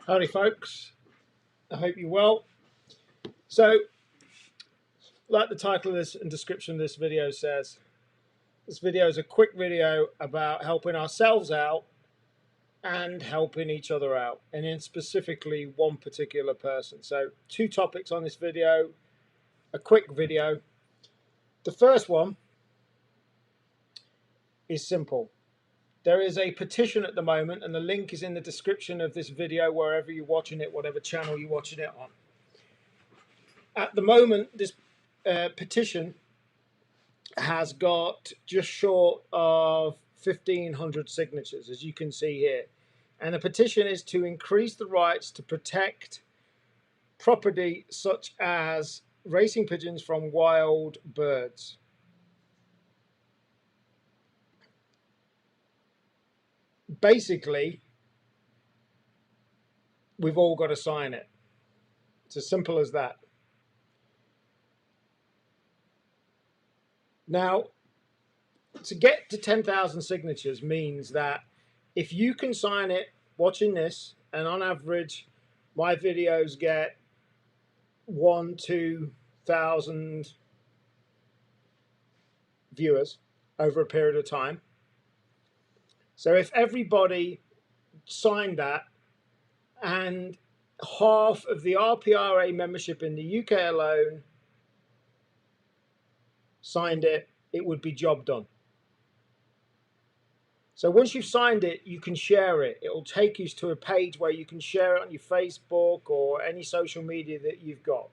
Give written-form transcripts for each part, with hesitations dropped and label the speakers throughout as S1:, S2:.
S1: Howdy folks, I hope you're well. So, like the title of this and description of this video says, this video is a quick video about helping ourselves out and helping each other out, and in specifically one particular person. So, two topics on this video, a quick video. The first one is simple. There is a petition at the moment, and the link is in the description of this video wherever you're watching it, whatever channel you're watching it on. At the moment, this petition has got just short of 1,500 signatures, as you can see here. And the petition is to increase the rights to protect property such as racing pigeons from wild birds. Basically, we've all got to sign it. It's as simple as that. Now, to get to 10,000 signatures means that if you can sign it watching this, and on average, my videos get 1,000–2,000 viewers over a period of time. So if everybody signed that, and half of the RPI membership in the UK alone signed it, it would be job done. So once you've signed it, you can share it. It will take you to a page where you can share it on your Facebook or any social media that you've got.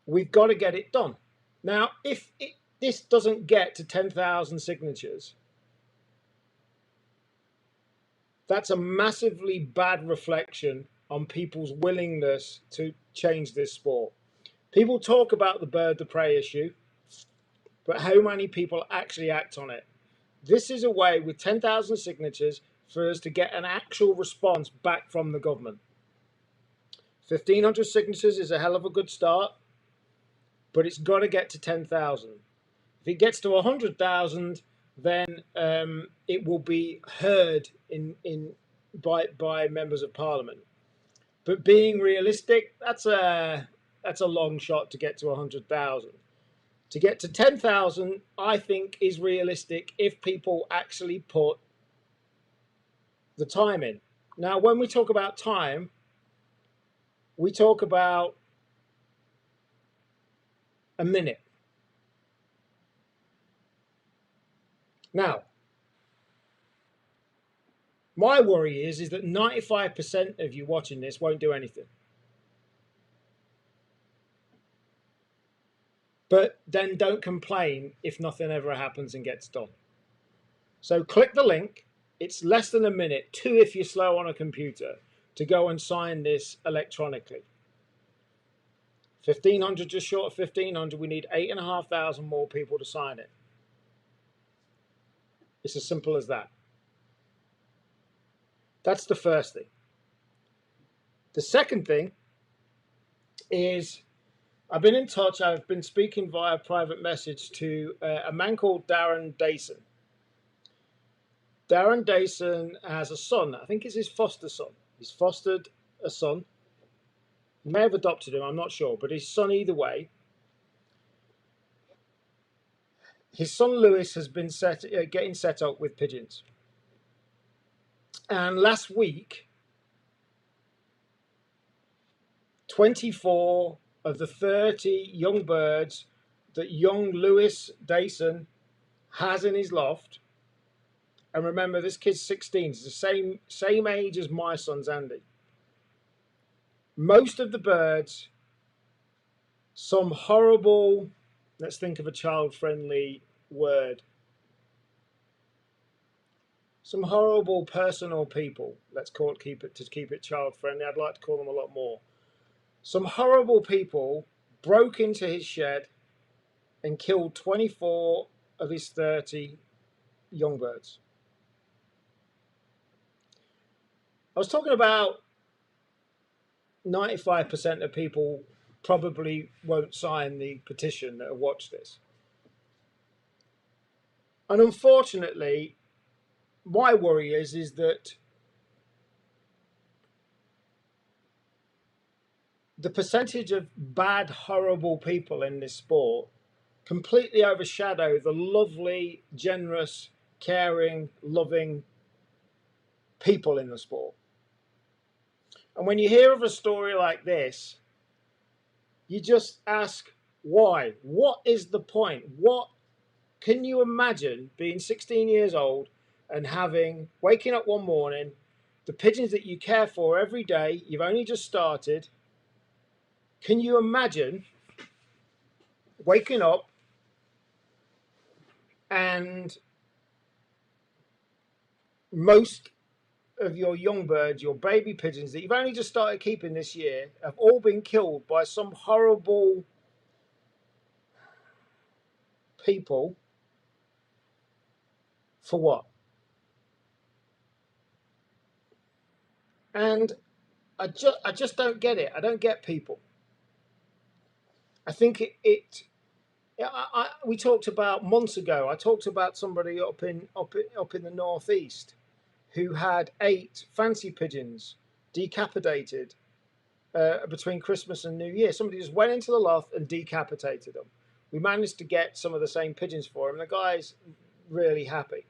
S1: We've got to get it done. Now, if this doesn't get to 10,000 signatures, that's a massively bad reflection on people's willingness to change this sport. People talk about the bird of prey issue, but how many people actually act on it? This is a way with 10,000 signatures for us to get an actual response back from the government. 1,500 signatures is a hell of a good start, but it's got to get to 10,000. If it gets to 100,000, then it will be heard by members of parliament. But being realistic, that's a long shot to get to 100,000. To get to 10,000, I think, is realistic if people actually put the time in. Now, when we talk about time, we talk about a minute. Now, my worry is that 95% of you watching this won't do anything. But then don't complain if nothing ever happens and gets done. So click the link. It's less than a minute, 2 if you're slow on a computer, to go and sign this electronically. 1,500, just short of 1,500. We need 8,500 more people to sign it. It's as simple as that. That's the first thing. The second thing is, I've been in touch, I've been speaking via private message to a man called Darren Dayson. Darren Dayson has a son. I think it's his foster son. He's fostered a son. He may have adopted him, I'm not sure, but his son either way. His son Lewis has been getting set up with pigeons. And last week, 24 of the 30 young birds that young Lewis Dayson has in his loft, and remember, this kid's 16, he's the same age as my son's Andy. Most of the birds, some horrible, let's think of a child-friendly word, some horrible personal people, let's call it, keep it child-friendly, I'd like to call them a lot more. Some horrible people broke into his shed and killed 24 of his 30 young birds. I was talking about 95% of people probably won't sign the petition that have watched this. And unfortunately, my worry is that the percentage of bad, horrible people in this sport completely overshadow the lovely, generous, caring, loving people in the sport. And when you hear of a story like this, you just ask, why? What is the point? What can you imagine being 16 years old and waking up one morning, the pigeons that you care for every day, you've only just started. Can you imagine waking up and most of your young birds, your baby pigeons that you've only just started keeping this year, have all been killed by some horrible people? For what? And I just don't get it. I don't get people. I think we talked about months ago. I talked about somebody up in the northeast who had 8 fancy pigeons decapitated between Christmas and New Year. Somebody just went into the loft and decapitated them. We managed to get some of the same pigeons for him. The guy's really happy.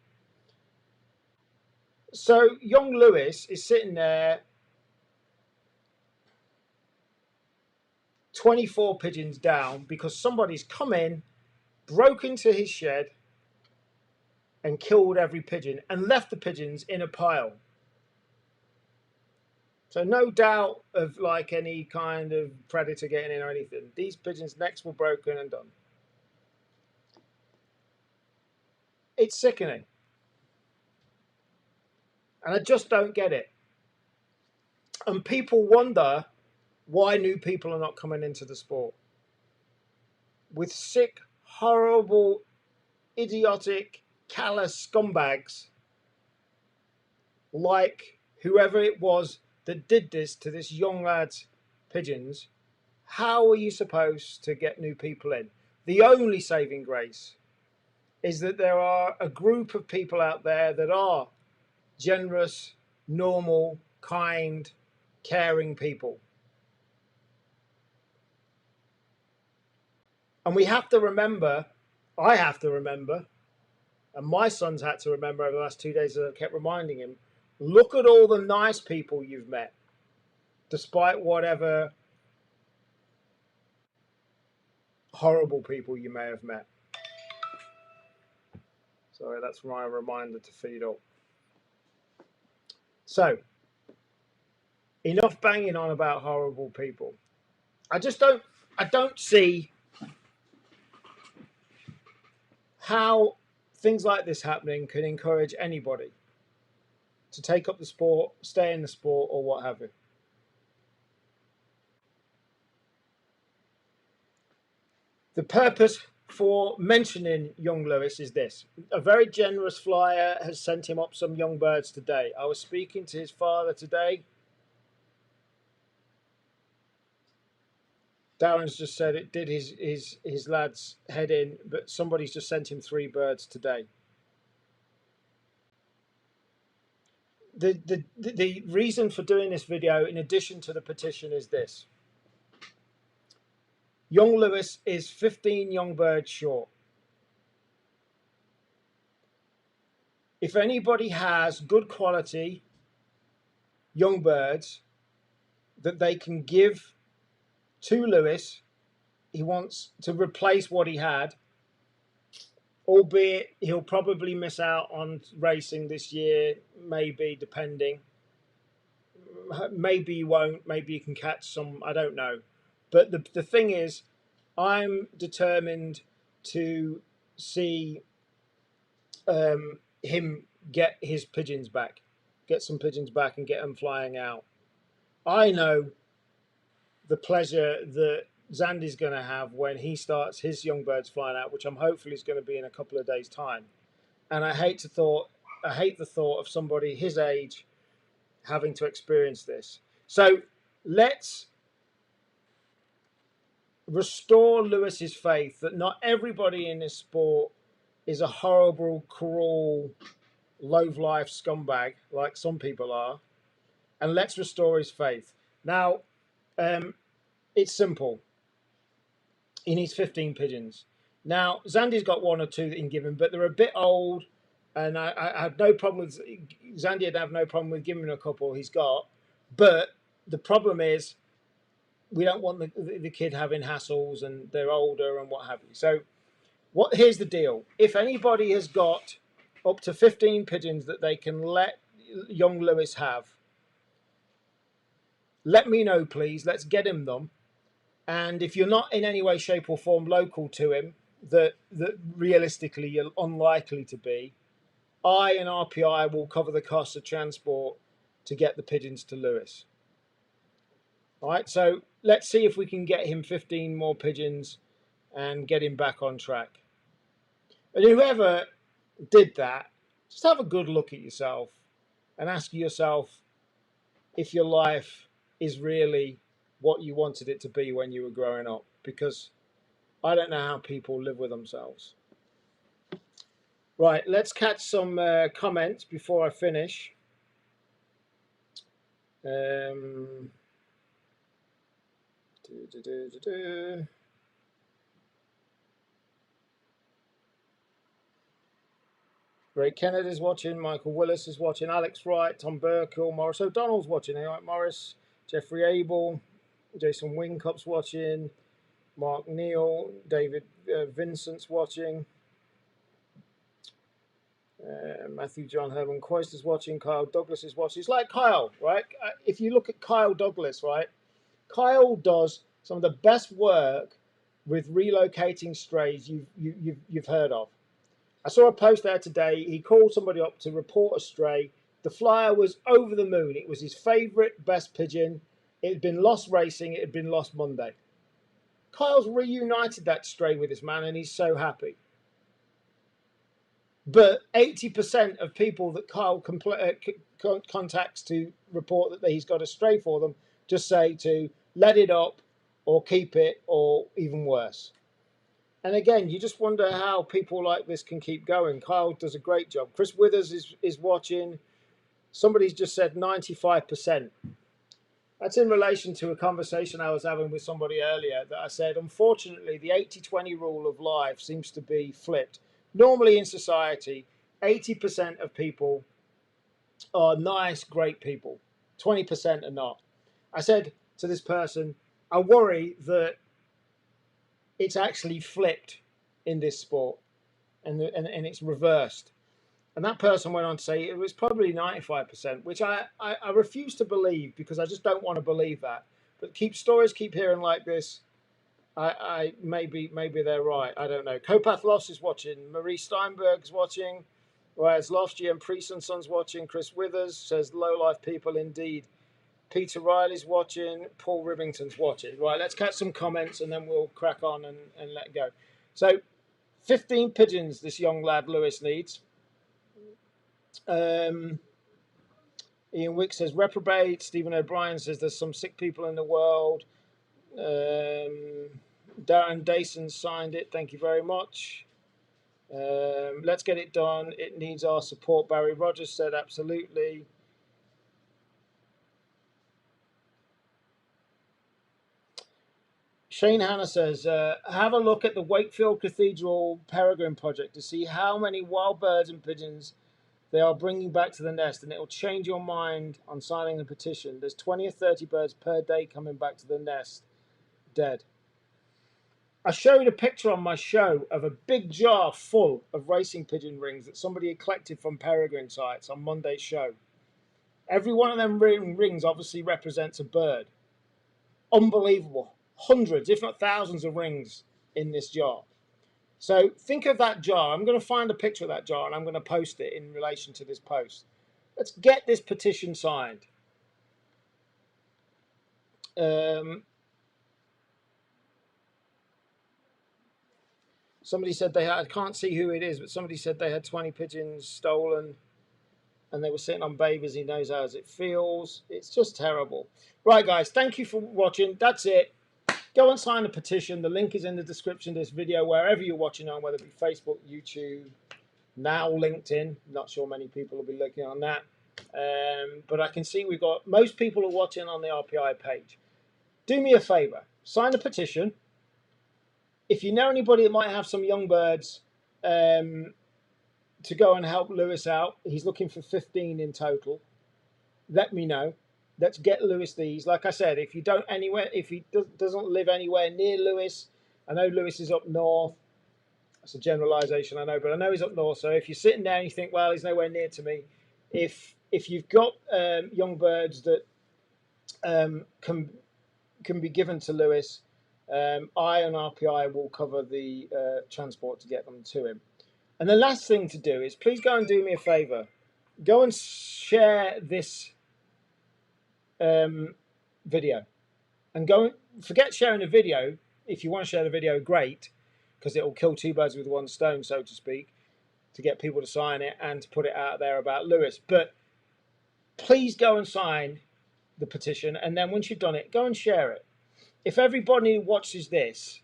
S1: So young Lewis is sitting there, 24 pigeons down, because somebody's come in, broke into his shed and killed every pigeon and left the pigeons in a pile. So no doubt of like any kind of predator getting in or anything. These pigeons' necks were broken and done. It's sickening. And I just don't get it. And people wonder why new people are not coming into the sport. With sick, horrible, idiotic, callous scumbags like whoever it was that did this to this young lad's pigeons, how are you supposed to get new people in? The only saving grace is that there are a group of people out there that are generous, normal, kind, caring people. And we have to remember, I have to remember, and my son's had to remember over the last 2 days, as I kept reminding him, look at all the nice people you've met, despite whatever horrible people you may have met. Sorry, that's my reminder to feed up. So, enough banging on about horrible people. I don't see how things like this happening can encourage anybody to take up the sport, stay in the sport, or what have you. The purpose for mentioning young Lewis is this. A very generous flyer has sent him up some young birds today. I was speaking to his father today. Darren's just said it did his lad's head in, but somebody's just sent him 3 birds today. The reason for doing this video, in addition to the petition, is this. Young Lewis is 15 young birds short. If anybody has good quality young birds that they can give to Lewis, he wants to replace what he had, albeit he'll probably miss out on racing this year, maybe, depending. Maybe he won't, maybe he can catch some, I don't know. But the thing is, I'm determined to see him get his pigeons back, get some pigeons back and get them flying out. I know the pleasure that Zandy's going to have when he starts his young birds flying out, which I'm hopefully is going to be in a couple of days' time. And I hate the thought of somebody his age having to experience this. So let's restore Lewis's faith that not everybody in this sport is a horrible, cruel, low-life scumbag like some people are, and let's restore his faith. Now, it's simple. He needs 15 pigeons. Now, Zandy's got one or two that he can give him, but they're a bit old, and I had no problem with Zandy. Would have no problem with giving him a couple he's got, but the problem is we don't want the kid having hassles, and they're older and what have you. So, here's the deal: if anybody has got up to 15 pigeons that they can let young Lewis have, let me know, please. Let's get him them. And if you're not in any way, shape, or form local to him, that realistically you're unlikely to be, I and RPI will cover the cost of transport to get the pigeons to Lewis. All right, so let's see if we can get him 15 more pigeons and get him back on track. And whoever did that, just have a good look at yourself and ask yourself if your life is really what you wanted it to be when you were growing up, because I don't know how people live with themselves. Right, let's catch some comments before I finish. Ray Kennedy's watching, Michael Willis is watching, Alex Wright, Tom Burkle, Morris O'Donnell's watching, right, Morris, Jeffrey Abel, Jason Wingcup's watching, Mark Neal, David Vincent's watching, Matthew John Herman Quest is watching, Kyle Douglas is watching. It's like Kyle, right? If you look at Kyle Douglas, right, Kyle does some of the best work with relocating strays you've heard of. I saw a post there today. He called somebody up to report a stray. The flyer was over the moon. It was his favourite best pigeon. It had been lost racing. It had been lost Monday. Kyle's reunited that stray with this man, and he's so happy. But 80% of people that Kyle contacts to report that he's got a stray for them just say to let it up or keep it, or even worse. And again, you just wonder how people like this can keep going. Kyle does a great job. Chris Withers is watching. Somebody's just said 95%. That's in relation to a conversation I was having with somebody earlier that I said, unfortunately, the 80-20 rule of life seems to be flipped. Normally in society, 80% of people are nice, great people. 20% are not. I said to this person, I worry that it's actually flipped in this sport, and it's reversed. And that person went on to say it was probably 95%, which I refuse to believe, because I just don't want to believe that. But stories keep hearing like this. I maybe they're right. I don't know. Kopath Loss is watching. Marie Steinberg's watching. Whereas Lofty and Priest and Sons watching. Chris Withers says low life people indeed. Peter Riley's watching. Paul Ribington's watching. Right, let's catch some comments and then we'll crack on and let go. So 15 pigeons this young lad Lewis needs. Ian Wick says reprobate. Stephen O'Brien says there's some sick people in the world. Darren Dason signed it. Thank you very much. Let's get it done. It needs our support. Barry Rogers said absolutely. Shane Hanna says, have a look at the Wakefield Cathedral Peregrine Project to see how many wild birds and pigeons they are bringing back to the nest, and it will change your mind on signing the petition. There's 20 or 30 birds per day coming back to the nest, dead. I showed a picture on my show of a big jar full of racing pigeon rings that somebody had collected from peregrine sites on Monday's show. Every one of them rings obviously represents a bird. Unbelievable. Hundreds, if not thousands of rings in this jar. So think of that jar. I'm going to find a picture of that jar and I'm going to post it in relation to this post. Let's get this petition signed. Somebody said they had, I can't see who it is, but somebody said they had 20 pigeons stolen and they were sitting on babies. He knows how it feels. It's just terrible. Right, guys, thank you for watching. That's it. Go and sign the petition. The link is in the description of this video, wherever you're watching on, whether it be Facebook, YouTube, now LinkedIn. Not sure many people will be looking on that. But I can see we've got most people are watching on the RPI page. Do me a favor, sign the petition. If you know anybody that might have some young birds to go and help Lewis out, he's looking for 15 in total. Let me know. Let's get Lewis these. Like I said, if you don't anywhere, if he doesn't live anywhere near Lewis, I know Lewis is up north. That's a generalisation, I know, but I know he's up north. So if you're sitting there and you think, well, he's nowhere near to me, if you've got young birds that can be given to Lewis, I and RPI will cover the transport to get them to him. And the last thing to do is please go and do me a favour. Go and share this video. And go forget sharing a video. If you want to share the video, great, because it will kill two birds with one stone, so to speak, to get people to sign it and to put it out there about Lewis. But please go and sign the petition, and then once you've done it, go and share it. If everybody who watches this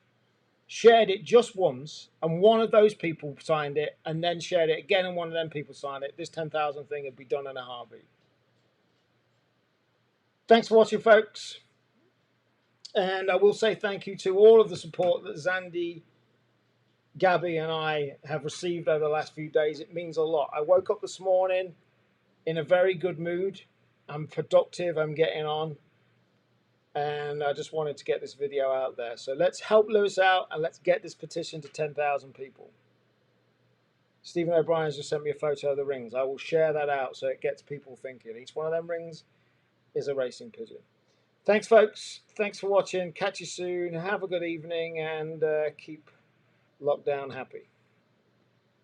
S1: shared it just once, and one of those people signed it, and then shared it again, and one of them people signed it, this 10,000 thing would be done in a heartbeat. Thanks for watching, folks. And I will say thank you to all of the support that Zandy, Gabby, and I have received over the last few days. It means a lot. I woke up this morning in a very good mood. I'm productive. I'm getting on. And I just wanted to get this video out there. So let's help Lewis out and let's get this petition to 10,000 people. Stephen O'Brien's just sent me a photo of the rings. I will share that out so it gets people thinking. Each one of them rings is a racing pigeon. Thanks, folks. Thanks for watching. Catch you soon. Have a good evening and keep lockdown happy.